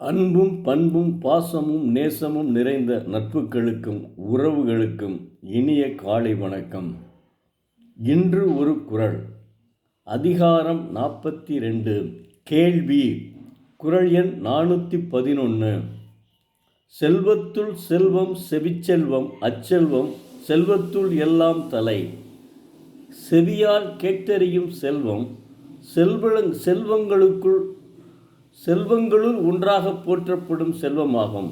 அன்பும் பண்பும் பாசமும் நேசமும் நிறைந்த நட்புகளுக்கும் உறவுகளுக்கும் இனிய காலை வணக்கம். இன்று ஒரு குறள். அதிகாரம் 42. கேள்வி. குறள் எண் 411. செல்வத்துள் செல்வம் செவிச்செல்வம் அச்செல்வம் செல்வத்துள் எல்லாம் தலை. செவியால் கேட்டறியும் செல்வம் செல்வங்களுள் ஒன்றாக போற்றப்படும் செல்வமாகும்.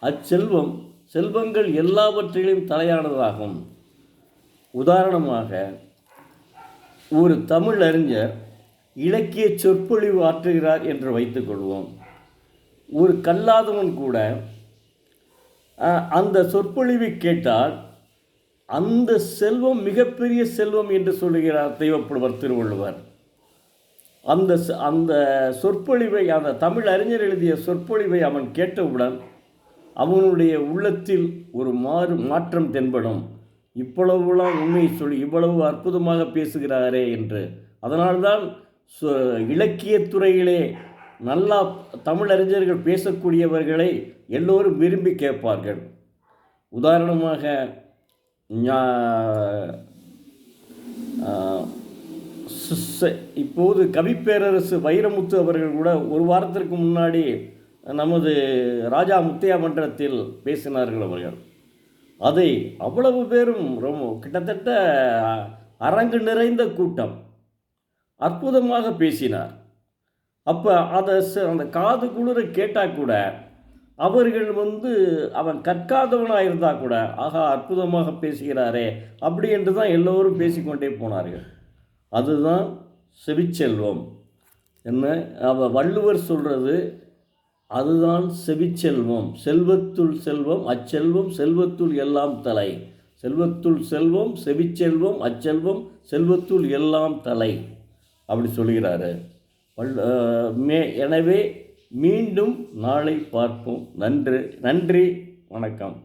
அச்செல்வம் செல்வங்கள் எல்லாவற்றிலும் தலையானதாகும். உதாரணமாக, ஒரு தமிழ் அறிஞர் இலக்கிய சொற்பொழிவு ஆற்றுகிறார் என்று வைத்துக்கொள்வோம். ஒரு கல்லாதவன் கூட அந்த சொற்பொழிவை கேட்டால் அந்த செல்வம் மிகப்பெரிய செல்வம் என்று சொல்லுகிறார் தெய்வப்புலவர் திருவள்ளுவர். அந்த சொற்பொழிவை, அந்த தமிழ் அறிஞர் எழுதிய சொற்பொழிவை அவன் கேட்டவுடன் அவனுடைய உள்ளத்தில் ஒரு மாற்றம் தென்படும். இவ்வளவுலாம் உண்மையை சொல்லி இவ்வளவு அற்புதமாக பேசுகிறாரே என்று. அதனால்தான் இலக்கியத்துறையிலே நல்லா தமிழறிஞர்கள் பேசக்கூடியவர்களை எல்லோரும் விரும்பி கேட்பார்கள். உதாரணமாக இப்போது கவிப்பேரரசு வைரமுத்து அவர்கள் கூட ஒரு வாரத்திற்கு முன்னாடி நமது ராஜா முத்தையா மன்றத்தில் பேசினார்கள். அவர்கள் அதை அவ்வளவு பேரும் ரொம்ப கிட்டத்தட்ட அரங்கு நிறைந்த கூட்டம் அற்புதமாக பேசினார். அப்போ அந்த காது குளிர கேட்டால் கூட அவர்கள் அவன் கற்காதவனாக இருந்தால் கூட ஆகா அற்புதமாக பேசுகிறாரே அப்படி என்று தான் எல்லோரும் பேசிக்கொண்டே போனார்கள். அதுதான் செவிச்செல்வம். வள்ளுவர் சொல்கிறது அதுதான் செவிச்செல்வம். செல்வத்துள் செல்வம் அச்செல்வம் செல்வத்துள் எல்லாம் தலை. செல்வத்துள் செல்வம் செவிச்செல்வம் அச்செல்வம் செல்வத்துள் எல்லாம் தலை அப்படி சொல்கிறாரு. எனவே மீண்டும் நாளை பார்ப்போம். நன்றி, வணக்கம்.